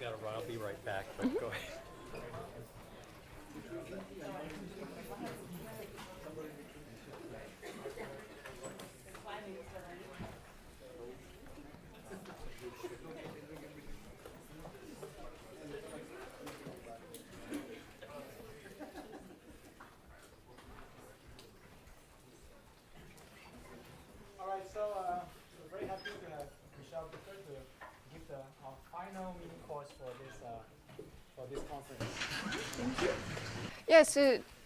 gotta run. I'll be right back. But go ahead. All right, so we're very happy to have Bucher to give our final mini course for this conference. Thank you. Yes,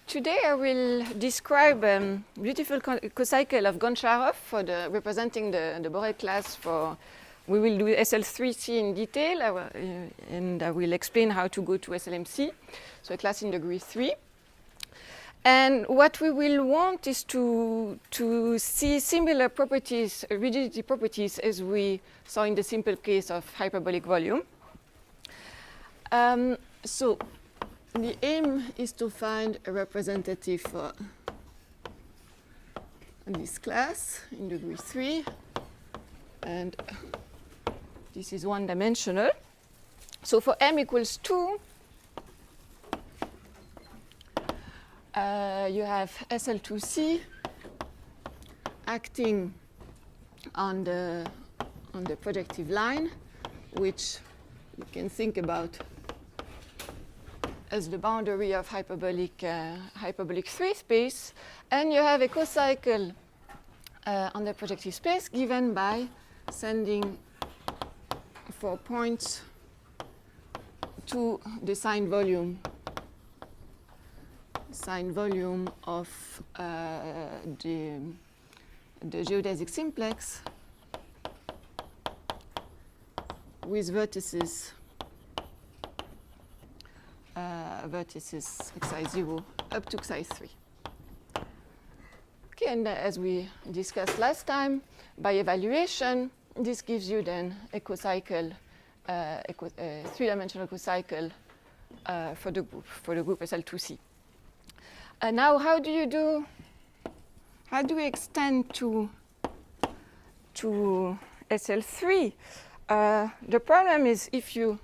today I will describe a beautiful cocycle of Goncharov for representing the Borel class. We will do SL3C in detail, and I will explain how to go to SLMC, so a class in degree 3. And what we will want is to see similar properties, rigidity properties, as we saw in the simple case of hyperbolic volume. So the aim is to find a representative for this class in degree 3. And this is one-dimensional. So for m equals 2, you have SL2C acting on the projective line, which you can think about as the boundary of hyperbolic 3 space, and you have a cocycle on the projective space given by sending 4 points to the signed volume of the geodesic simplex with vertices xi0 up to xi3. Okay, and as we discussed last time, by evaluation, this gives you then a cocycle, a three-dimensional cocycle for the group SL2C. Now, how do we extend to SL3? The problem is if you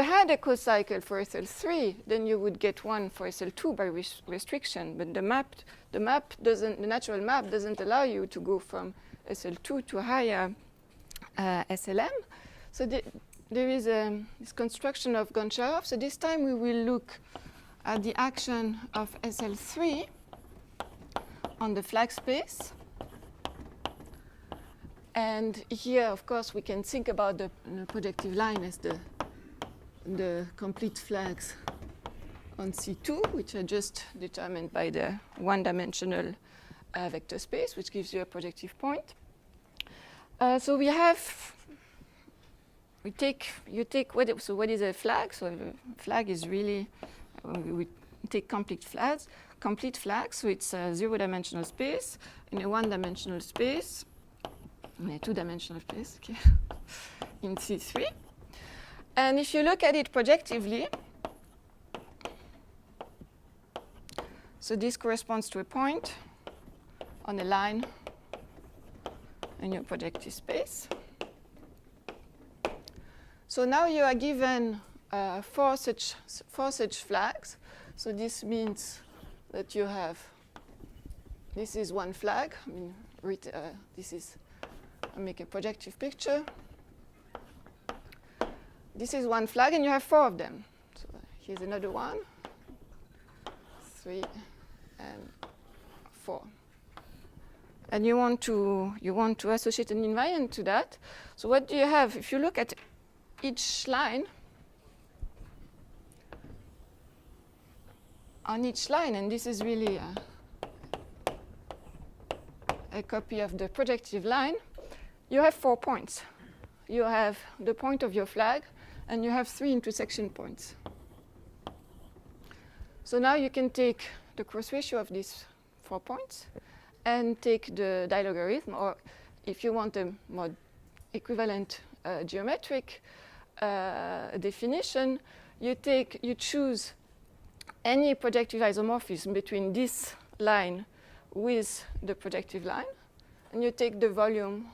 had a cocycle for SL3, then you would get one for SL2 by restriction. But the natural map doesn't allow you to go from SL2 to higher SLM. So there is this construction of Goncharov. So this time we will look at the action of SL3 on the flag space. And here, of course, we can think about the projective line as the complete flags on C2, which are just determined by the one-dimensional vector space, which gives you a projective point. So what is a flag? So a flag is really, we take complete flags. So it's a zero-dimensional space in a one-dimensional space, in a two-dimensional space, okay, in C3. And if you look at it projectively, so this corresponds to a point on a line in your projective space. So now you are given four such flags. So this means that you have, this is one flag. I mean, I make a projective picture. This is one flag, and you have 4 of them. So here's another one, 3, and 4. And you want to associate an invariant to that. So what do you have? If you look at each line, on each line, and this is really a copy of the projective line, you have 4 points. You have the point of your flag, and you have 3 intersection points. So now you can take the cross ratio of these 4 points and take the dilogarithm, or if you want a more equivalent geometric definition, you choose any projective isomorphism between this line with the projective line, and you take the volume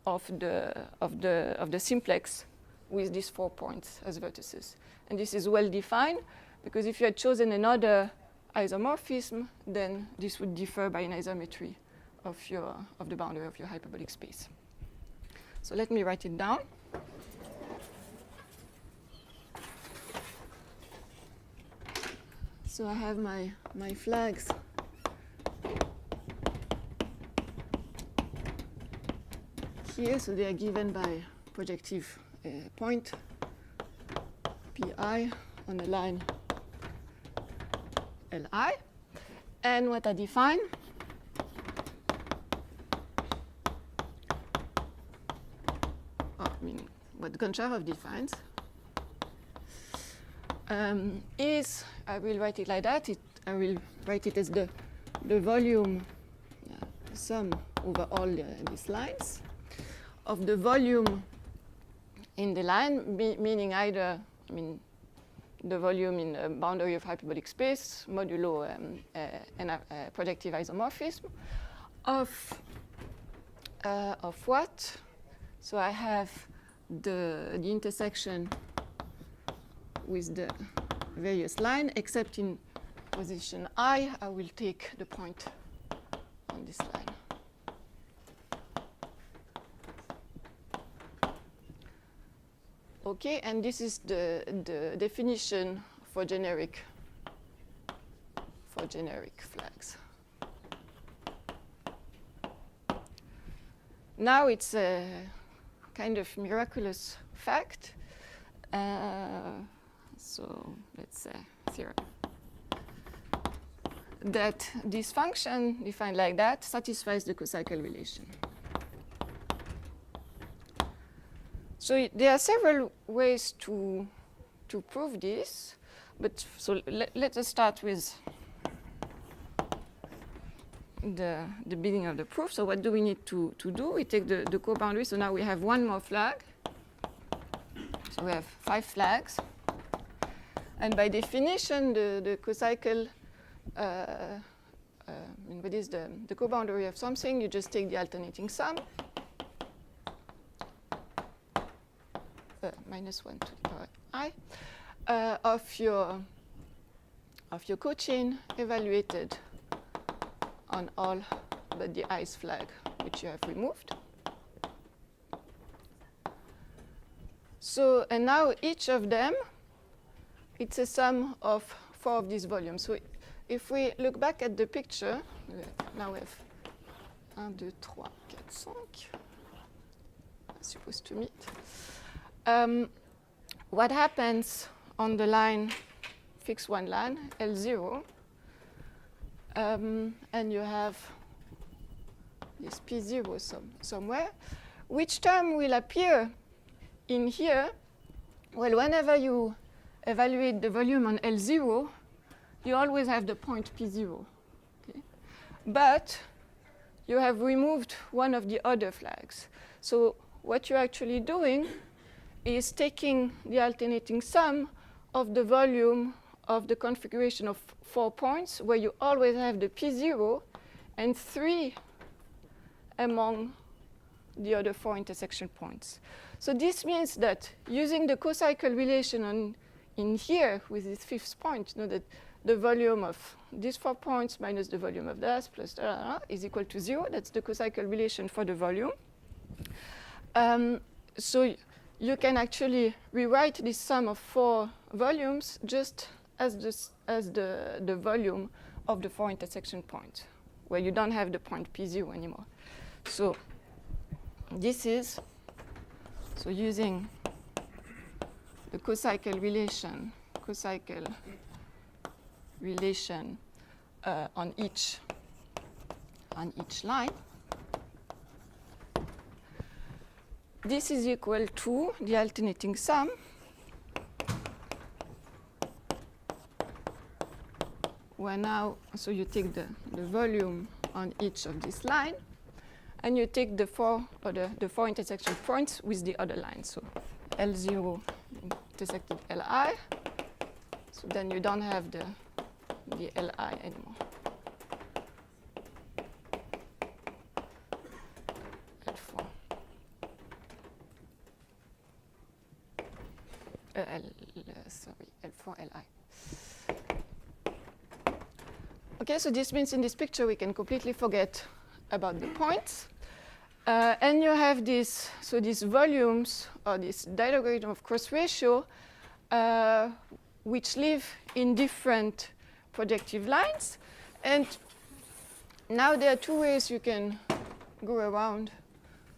of the simplex with these 4 points as vertices. And this is well defined, because if you had chosen another isomorphism, then this would differ by an isometry of the boundary of your hyperbolic space. So let me write it down. So I have my flags here. So they are given by projective point pi on the line Li. And what I define what Goncharov defines is, I will write it like that. I will write it as the volume sum over all these lines of the volume in the line, meaning either, the volume in the boundary of hyperbolic space modulo a projective isomorphism of what? So I have the intersection with the various line, except in position I will take the point on this line. Okay, and this is the definition for generic flags. Now it's a kind of miraculous fact. So let's say theorem that this function defined like that satisfies the cocycle relation. So there are several ways to prove this, but so let us start with the beginning of the proof. So what do we need to do? We take the co-boundary. So now we have one more flag. So we have 5 flags. And by definition, the cocycle, what is the co-boundary of something? You just take the alternating sum. Minus 1 to the power I of your cochain evaluated on all but the i's flag which you have removed. So, and now each of them, it's a sum of 4 of these volumes. So if we look back at the picture, now we have 1, 2, 3, 4, 5. I'm supposed to meet. What happens on the line, fix one line, L0, and you have this P0 somewhere. Which term will appear in here? Well, whenever you evaluate the volume on L0, you always have the point P0. Okay? But you have removed one of the other flags. So what you're actually doing is taking the alternating sum of the volume of the configuration of 4 points, where you always have the P0 and 3 among the other 4 intersection points. So this means that using the cocycle relation in here with this 5th point, you know that the volume of these 4 points minus the volume of this plus is equal to 0. That's the cocycle relation for the volume. So you can actually rewrite this sum of 4 volumes just as the volume of the 4 intersection points, where you don't have the point P0 anymore. So this is, so using the cocycle relation on each line, this is equal to the alternating sum where now, so you take the volume on each of this line, and you take the 4 intersection points with the other line. So L0 intersected Li, so then you don't have the Li anymore. L4. L4 Li. Okay, so this means in this picture we can completely forget about the points. And you have this, so these volumes, or this dilogarithm of cross ratio, which live in different projective lines. And now there are two ways you can go around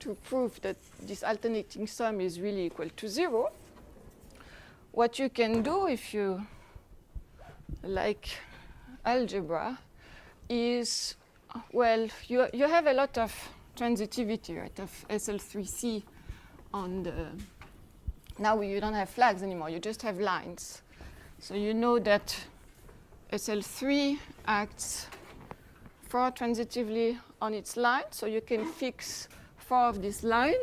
to prove that this alternating sum is really equal to 0. What you can do if you like algebra is, well, you have a lot of transitivity, right, of SL3C on the, now you don't have flags anymore, you just have lines. So you know that SL3 acts 4 transitively on its line, so you can fix 4 of this line,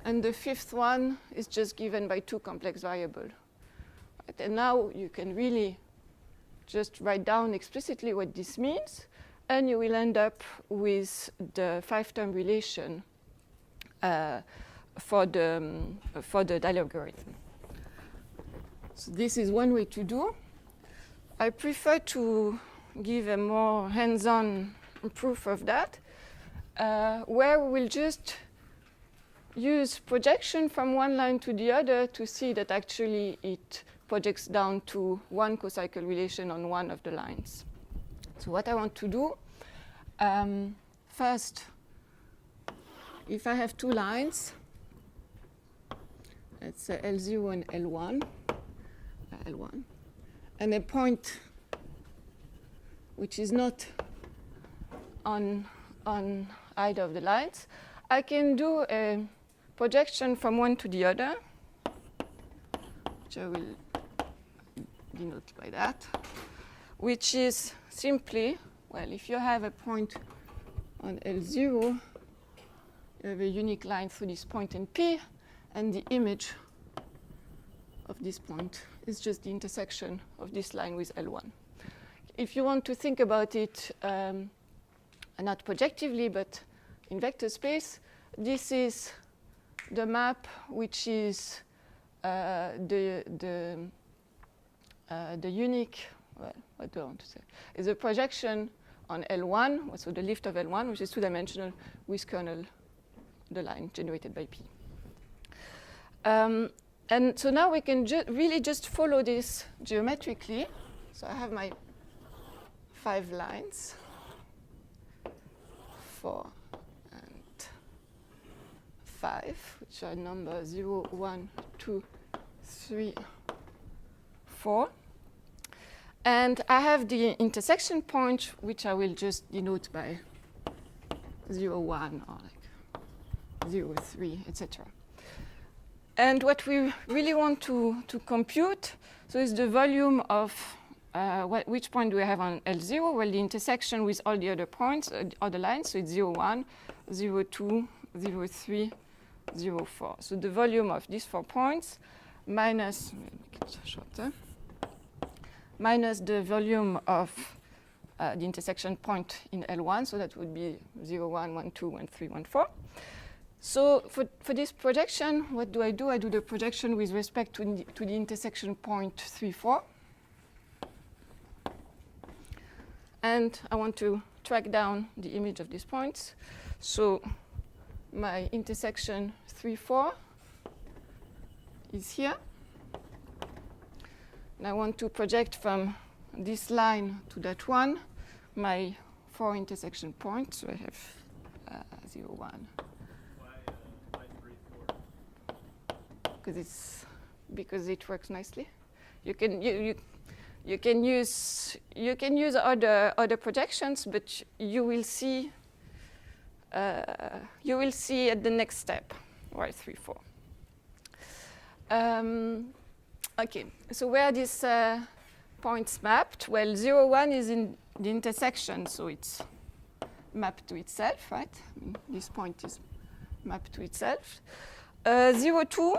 and the 5th one is just given by 2 complex variables. Right? And now you can really just write down explicitly what this means, and you will end up with the 5-term relation for the dilogarithm. So this is one way to do. I prefer to give a more hands-on proof of that, where we will just use projection from one line to the other to see that actually it projects down to one cocycle relation on one of the lines. So what I want to do, first, if I have 2 lines, let's say L0 and L1, and a point which is not on either of the lines, I can do a projection from one to the other, which I will denote by that, which is simply, well, if you have a point on L0, you have a unique line through this point in P, and the image of this point is just the intersection of this line with L1. If you want to think about it not projectively, but in vector space, this is the map which is the unique, well, what do I want to say? Is a projection on L1, so the lift of L1, which is 2-dimensional with kernel, the line generated by P. And so now we can really just follow this geometrically. So I have my 5 lines, 4 and 5, which are number 0, 1, 2, 3, 4. And I have the intersection point, which I will just denote by 0, 1, or like 0, 3, etc. And what we really want to compute, so is the volume of which point do we have on L0? Well, the intersection with all the other points, other lines, so it's 0, 1, 0, 2, 0, 3, 0, 4. So the volume of these 4 points minus, make it shorter, minus the volume of the intersection point in L1, so that would be 0, 1, 1, 2, 1, 3, 1, 4. So for this projection, what do? I do the projection with respect to the intersection point 3, 4. And I want to track down the image of these points. So my intersection 3, 4 is here. And I want to project from this line to that one my 4 intersection points. So I have 0, 1. Why 3, 4? Because it works nicely. You can use other projections, but you will see at the next step why 3, 4. Okay, so where are these points mapped? Well, 0, 1 is in the intersection, so it's mapped to itself, right? I mean, this point is mapped to itself. 0, 2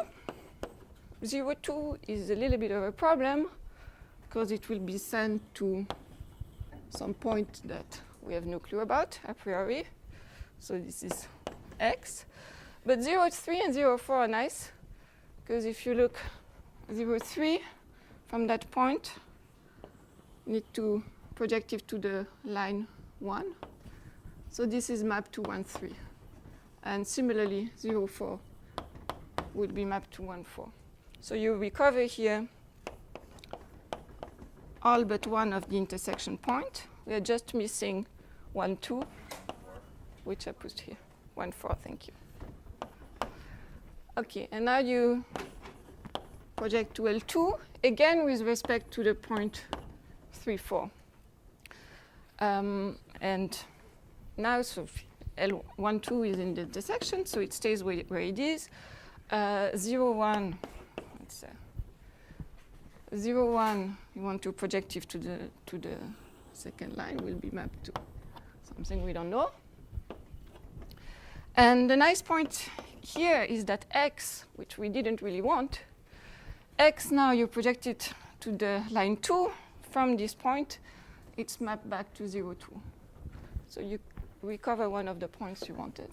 is a little bit of a problem because it will be sent to some point that we have no clue about a priori. So this is X. But 0, 3 and 0, 4 are nice because if you look 0, 3, from that point, need to project it to the line 1. So this is mapped to 1, 3. And similarly, 0, 4 would be mapped to 1, 4. So you recover here all but one of the intersection point. We are just missing 1, 2, which I put here. 1, 4, thank you. Okay, and now you project to L2, again with respect to the point 3, 4. And now, so L1, 2 is in the intersection, so it stays where it is. 0, 1, let's say. 0, 1, you want to project it to the second line, will be mapped to something we don't know. And the nice point here is that x, which we didn't really want, x now you project it to the line 2. From this point, it's mapped back to 0, 2. So you recover one of the points you wanted.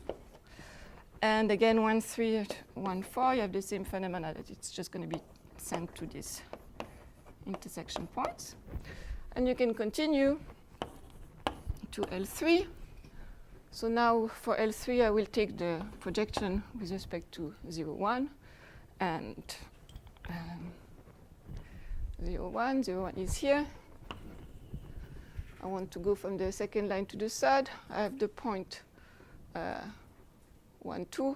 And again, 1, 3, 1, 4, you have the same phenomena that it's just going to be sent to these intersection points. And you can continue to L3. So now for L3, I will take the projection with respect to 0, 1. And 0, 1, 0, 1 is here. I want to go from the second line to the third. I have the point 1, 2.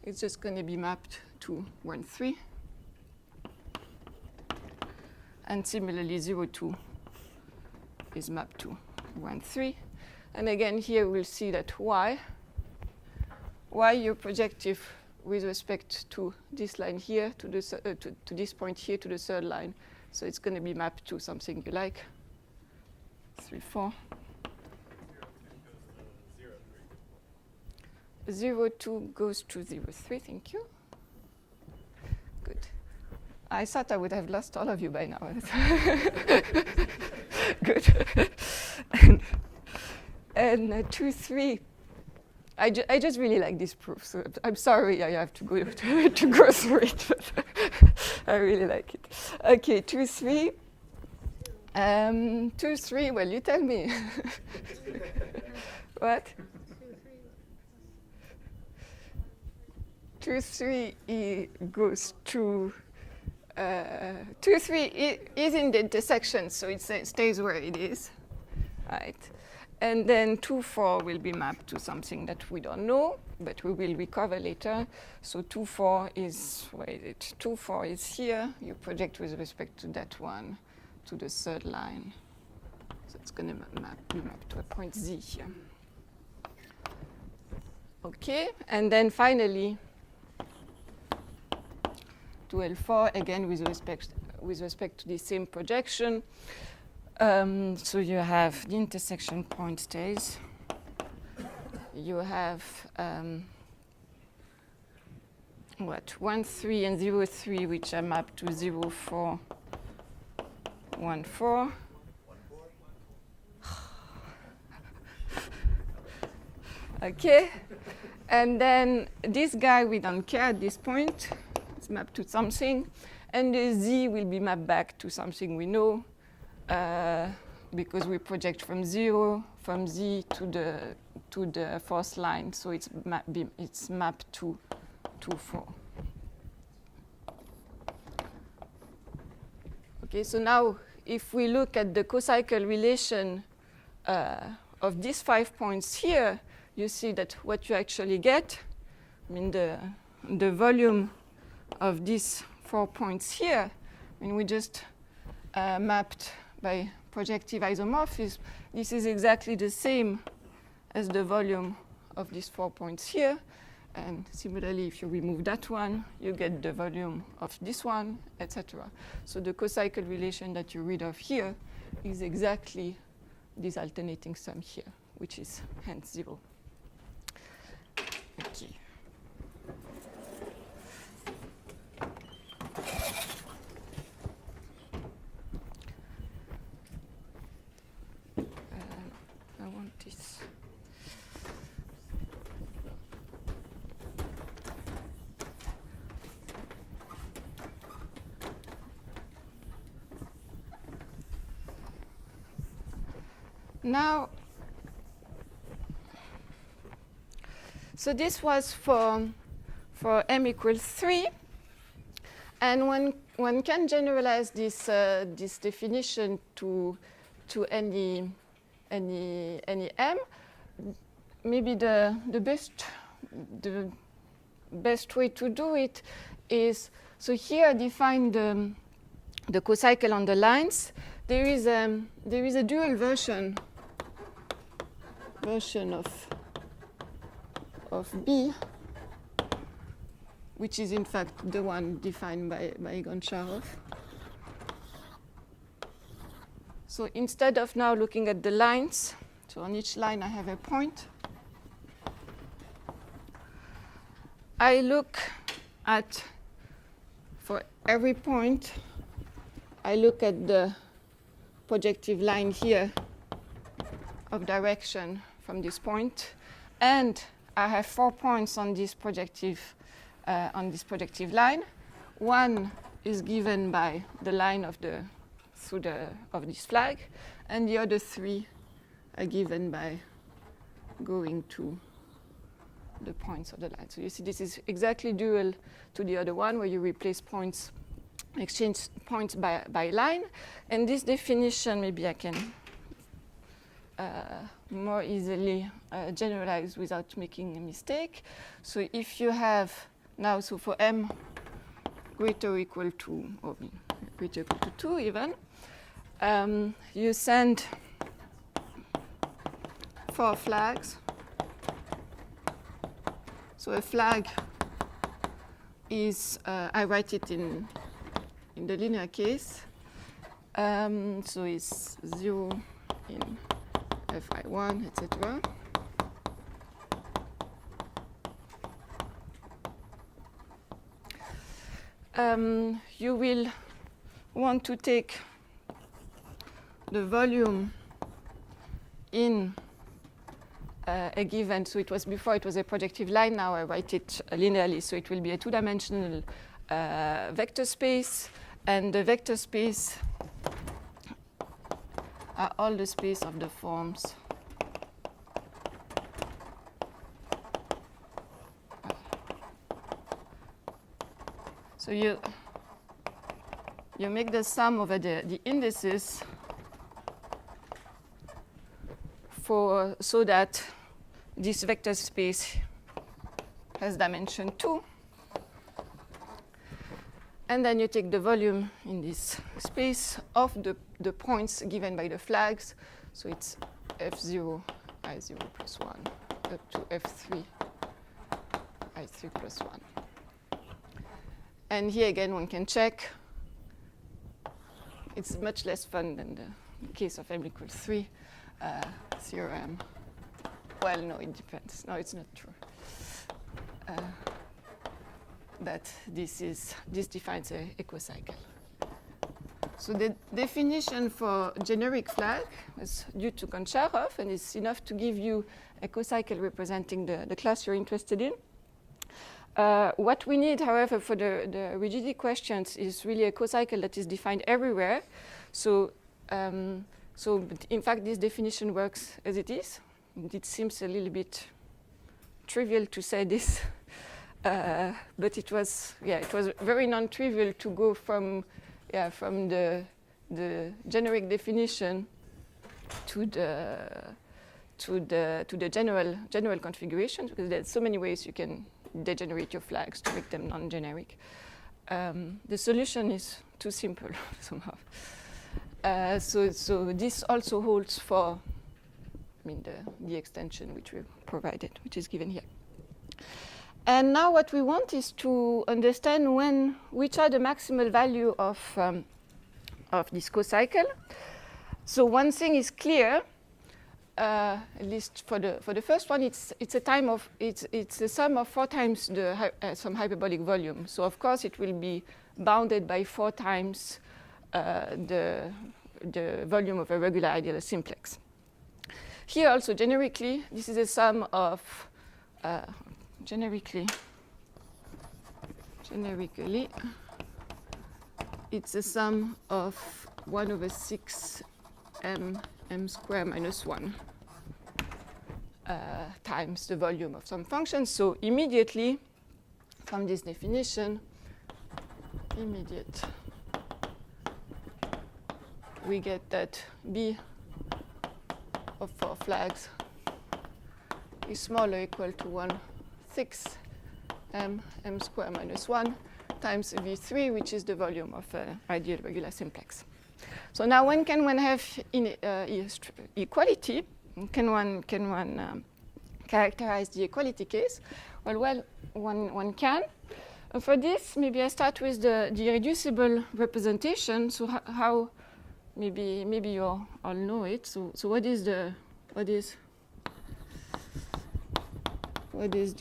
It's just going to be mapped to 1, 3. And similarly, 0, 2 is mapped to 1, 3. And again, here we'll see that y you project it with respect to this line here, to this point here, to the third line. So it's going to be mapped to something you like. 3, 4. 0, 2 goes to 0, 3, thank you. Good. I thought I would have lost all of you by now. Good. And 2, 3. I just really like this proof, so I'm sorry I have to go to go through it, but I really like it. Okay, 2, 3. 2, 3, well, you tell me. What? 2, 3 goes to 2, 3 is in the intersection, so it stays where it is, right? And then 2, 4 will be mapped to something that we don't know, but we will recover later. So 2, 4 is, where is it? 2, 4 is here. You project with respect to that one to the third line. So it's going to be mapped to a point Z here. Okay, and then finally, to L4, again with respect to the same projection. So you have the intersection point stays. You have 1, 3 and 0, 3, which are mapped to 0, 4, 1, 4. Okay, and then this guy we don't care at this point. It's mapped to something, and the Z will be mapped back to something we know. Because we project from 0, from Z to the fourth line, so it's mapped to 2, 4. Okay, so now if we look at the cocycle relation of these 5 points here, you see that what you actually get, I mean the volume of these 4 points here, I mean we just mapped by projective isomorphism, this is exactly the same as the volume of these 4 points here. And similarly, if you remove that one, you get the volume of this one, etc. So the cocycle relation that you read of here is exactly this alternating sum here, which is hence 0. Okay. I want this. now, so this was for m equals 3. And one can generalize this this definition to any m. Maybe the best way to do it is, so here I define the cocycle on the lines. There is a dual version of B, which is in fact the one defined by Goncharov. So instead of now looking at the lines, so on each line I have a point, I look at, for every point, I look at the projective line here of direction from this point, and I have 4 points on this projective line. One is given by the line of this flag, and the other 3 are given by going to the points of the line. So you see this is exactly dual to the other one, where you replace points, exchange points by line. And this definition, maybe I can more easily generalize without making a mistake. So if you have now, so for m greater or equal to, or greater or equal to 2 even, you send 4 flags. So a flag is, I write it in the linear case. So it's 0 in fi1, etc. You will want to take the volume in a given, so it was before it was a projective line, now I write it linearly, so it will be a 2-dimensional vector space, and the vector space are all the space of the forms so you make the sum over the indices so that this vector space has dimension 2. And then you take the volume in this space of the points given by the flags. So it's f0, I0 plus 1, up to f3, I3 plus 1. And here again, one can check. It's much less fun than the case of m equals 3 theorem. Well, no, it depends. No, it's not true. That this defines a cocycle. So the definition for generic flag was due to Goncharov, and it's enough to give you a cocycle representing the class you're interested in. What we need, however, for the rigidity questions is really a cocycle that is defined everywhere. So but in fact, this definition works as it is. It seems a little bit trivial to say this, but it was very non-trivial to go from the generic definition to the general configurations, because there's so many ways you can degenerate your flags to make them non-generic. The solution is too simple somehow. So this also holds for, the extension which we provided, which is given here. And now what we want is to understand which are the maximal value of this cocycle. So one thing is clear, at least for the first one, it's a sum of 4 times some hyperbolic volume. So of course it will be bounded by 4 times the volume of a regular ideal simplex. Here also generically, this is a sum of generically, it's a sum of 1/6 m m square minus 1 times the volume of some function. So immediately, from this definition, we get that B of 4 flags is smaller or equal to 1/6 m square minus 1 times V3, which is the volume of an ideal regular simplex. So now when can one have equality? Can one characterize the equality case? Well, one can. For this, maybe I start with the reducible representation. So how maybe you all know it. So what is the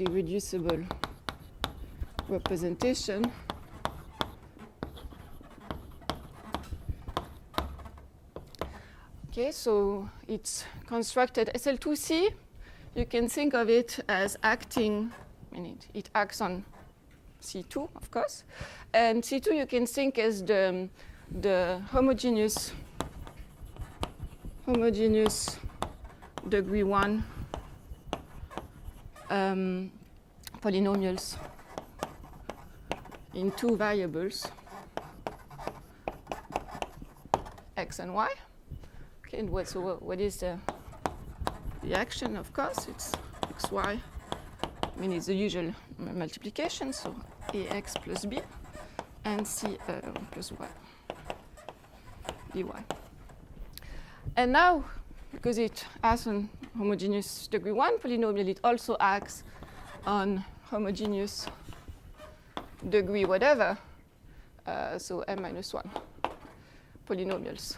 reducible representation? Okay, so it's constructed SL2C. You can think of it as acting, it acts on C2, of course. And C2 you can think as the homogeneous degree 1 polynomials in 2 variables, x and y. Okay, and what is the action? Of course, it's xy. It's the usual multiplication, so ax plus b and c plus y, dy. And now, because it acts on homogeneous degree 1 polynomial, it also acts on homogeneous degree whatever, so m minus 1 polynomials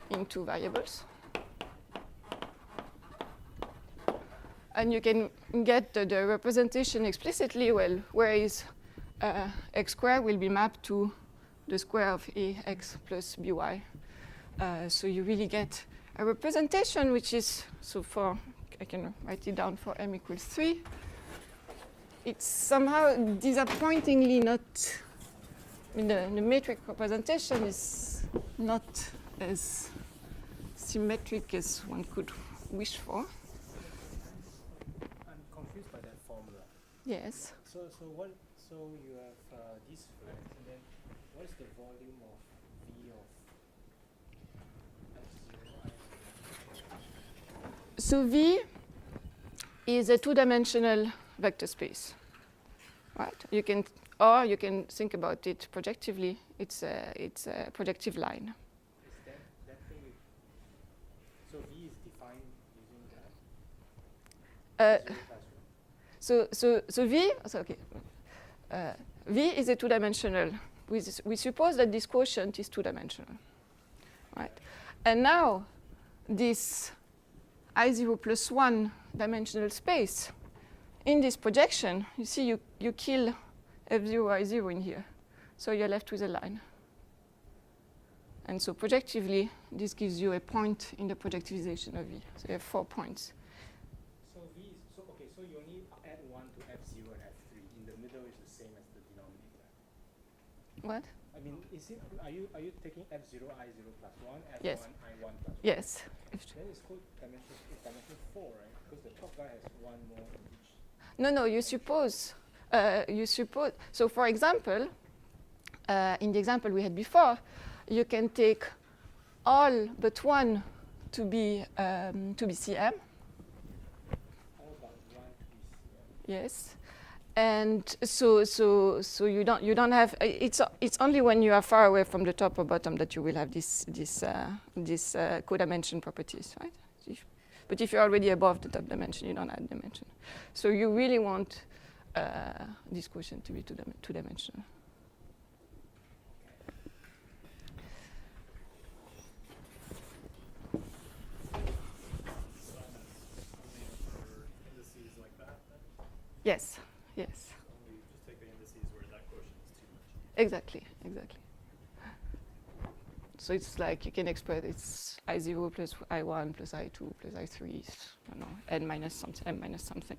in 2 variables. And you can get the representation explicitly, where is x squared will be mapped to the square of ax plus by. So you really get a representation which is, I can write it down for m equals 3. It's somehow disappointingly not, the metric representation is not as symmetric as one could wish for. I'm confused by that formula. Yes. So you have these flags, and then what is the volume of V of F0? So V is a 2-dimensional vector space, right? You can think about it projectively. It's a projective line. Is that thing? So V is defined using that. So V is a 2-dimensional. We suppose that this quotient is 2-dimensional, right? And now this I0 plus 1 dimensional space, in this projection, you see you kill F0, I0 in here. So you're left with a line. And so projectively, this gives you a point in the projectivization of V. So you have 4 points. So V is, so you only add 1 to F0 and F3. In the middle is the same as the denominator. What? Are you taking F0, I0 plus 1, F1, Yes. I1 plus 1? Yes. Then it's called dimension 4, right? Because the top guy has 1 more in each. No, you suppose. So for example, in the example we had before, you can take all but 1 to be CM. All but 1 to be CM. Yes. And so you don't have, it's only when you are far away from the top or bottom that you will have this codimension properties, right? But if you're already above the top dimension, you don't add dimension. So you really want this quotient to be two-dimensional. Yes. Yes. You just take the indices where that quotient is too much. Exactly. So it's like you can express it's I0 plus I1 plus I2 plus I3, I don't know, n minus something.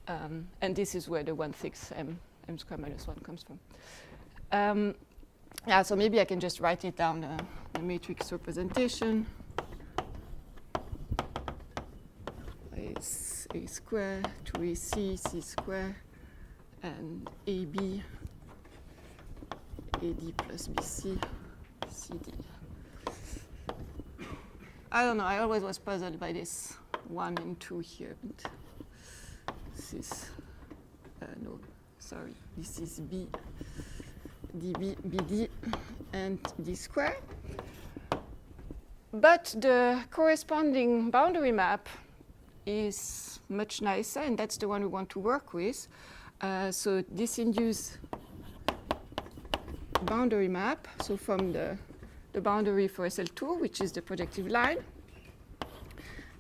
And this is where the 1/6 m squared minus 1 comes from. So maybe I can just write it down the matrix representation is A square, 2AC, C square, and AB, AD plus BC, CD. I don't know, I always was puzzled by this 1 and 2 here. But this is, no, sorry, this is B, DB, BD, and D square. But the corresponding boundary map is much nicer, and that's the one we want to work with. So this induced boundary map, so from the boundary for SL2, which is the projective line,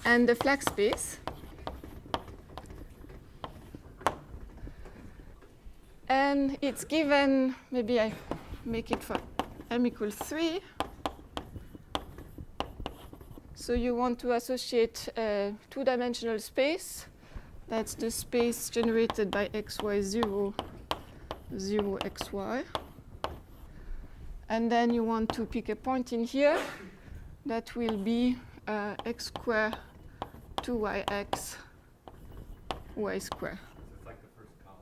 and the flex space. And it's given, maybe I make it for m equals 3. So you want to associate a two-dimensional space. That's the space generated by xy 0, 0, xy. And then you want to pick a point in here that will be x square 2yx y square. It's like the first column.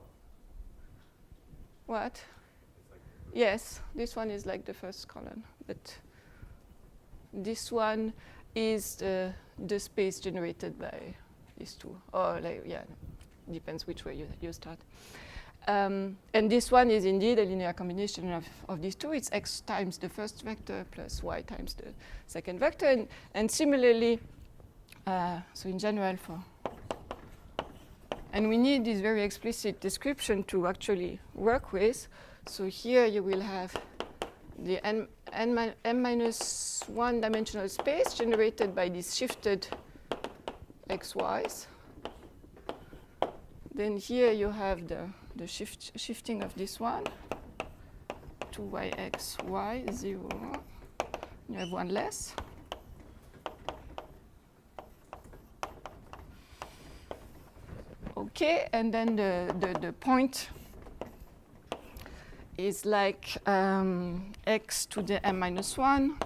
What? It's like Yes, this one is like the first column, but this one is the space generated by these two. Or like, yeah, depends which way you start. And this one is indeed a linear combination of these two. It's x times the first vector plus y times the second vector. And similarly, so in general and we need this very explicit description to actually work with. So here you will have the m minus 1 dimensional space generated by these shifted xy's. Then here you have the shifting of this one, 2yx, y, 0. You have one less. Okay, and then the point is like x to the m minus 1,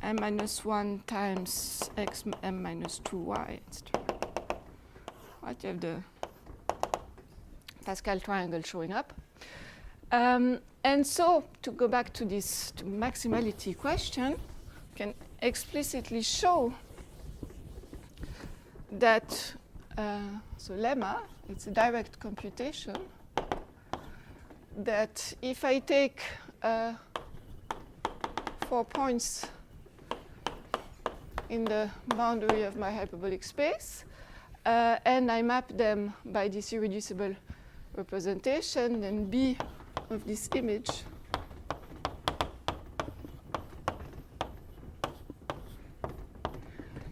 m minus 1 times x m minus 2y. Right, you have the Pascal triangle showing up. And so to go back to this maximality question, can explicitly show that, so lemma, it's a direct computation, that if I take 4 points in the boundary of my hyperbolic space, and I map them by this irreducible representation, then B of this image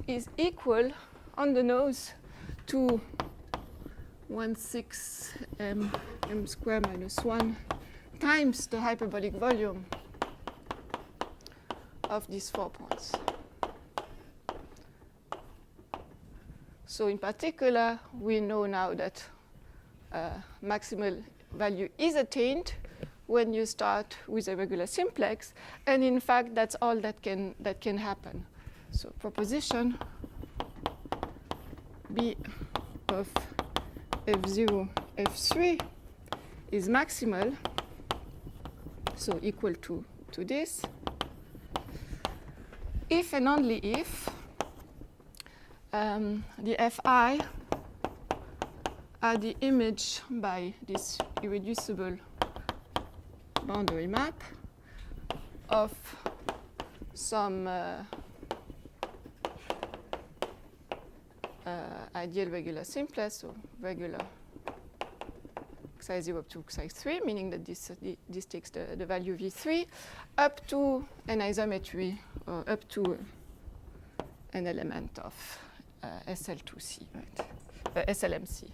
is equal on the nose to 1/6 m squared minus 1 times the hyperbolic volume of these 4 points. So in particular, we know now that maximal value is attained when you start with a regular simplex, and in fact, that's all that can happen. So proposition B of f0, f3 is maximal, so equal to this, if and only if the fi are the image by this irreducible boundary map of some ideal regular simplex, so regular xi0 up to xi3, meaning that this takes the value v3 up to an isometry, or up to an element of SL2C, right? SLMC.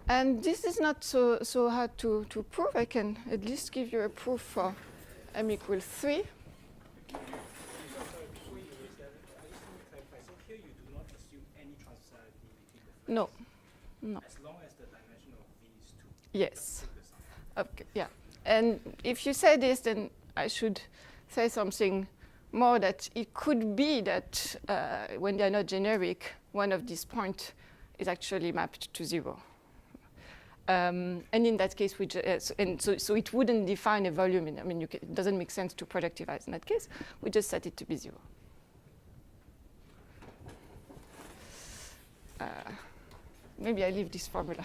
And this is not so hard to prove. I can at least give you a proof for m equals 3. So here you do not assume any transitionality between the flags. No. As long as the dimension of V is 2. Yes. Okay, yeah. And if you say this, then I should say something more, that it could be that when they are not generic, one of these points is actually mapped to 0. And in that case, so it wouldn't define a volume. It doesn't make sense to productivize in that case. We just set it to be 0. Maybe I leave this formula.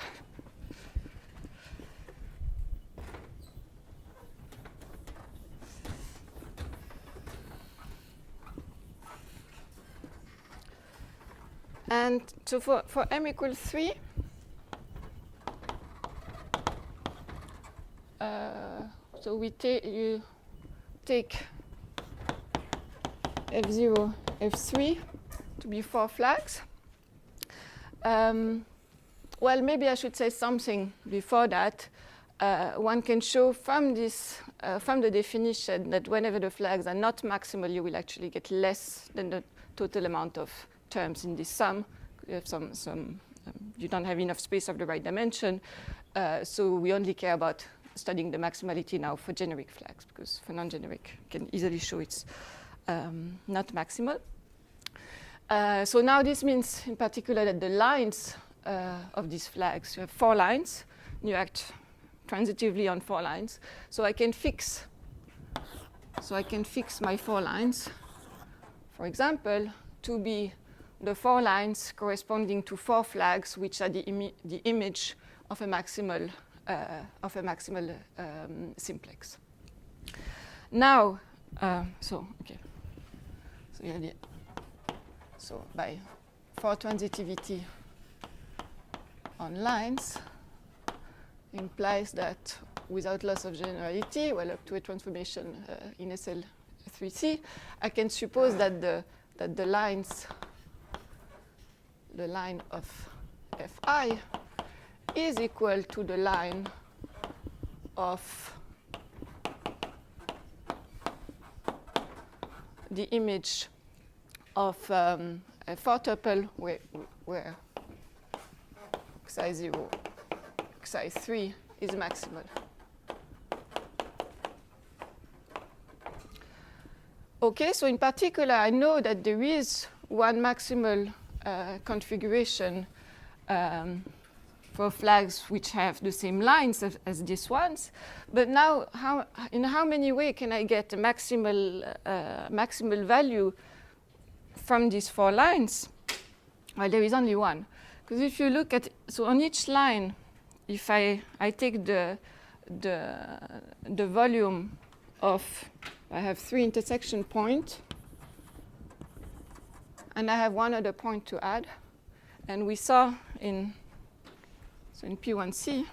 And so for m equals 3, so you take F0, F3 to be 4 flags. Well, maybe I should say something before that. One can show from this, from the definition, that whenever the flags are not maximal, you will actually get less than the total amount of terms in this sum. You have you don't have enough space of the right dimension. So we only care about studying the maximality now for generic flags, because for non-generic, you can easily show it's not maximal. So now this means, in particular, that the lines of these flags, you have 4 lines. You act transitively on 4 lines. So I can fix my 4 lines, for example, to be the 4 lines corresponding to 4 flags, which are the image of a maximal simplex. Now, so by 4 transitivity on lines implies that without loss of generality, well, up to a transformation in SL3C, I can suppose that the line of Fi is equal to the line of the image of a 4 tuple where xi0, xi3 is maximal. Okay, so in particular, I know that there is one maximal configuration for flags which have the same lines as these ones. But now, in how many ways can I get a maximal value from these 4 lines? Well, there is only one. Because if you look at, so on each line, if I take the volume of, I have 3 intersection points, and I have one other point to add. And we saw in P1C,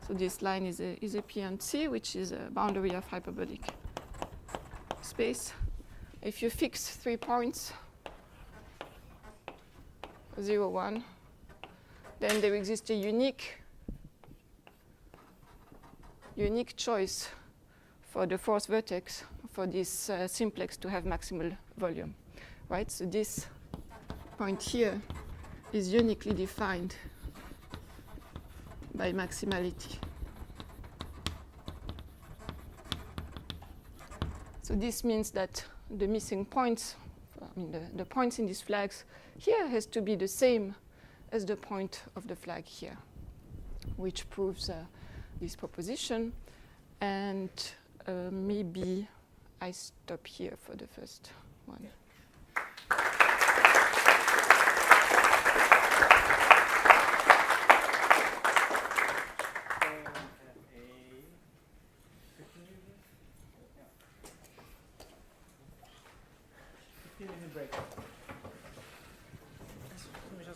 so this line is a P1C, which is a boundary of hyperbolic space. If you fix 3 points, 0, 1, then there exists a unique choice for the 4th vertex for this simplex to have maximal volume, right? So this point here is uniquely defined by maximality. So this means that the missing points, the points in these flags here has to be the same as the point of the flag here, which proves this proposition. And maybe I stop here for the first one.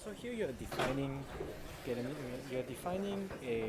So here you're defining a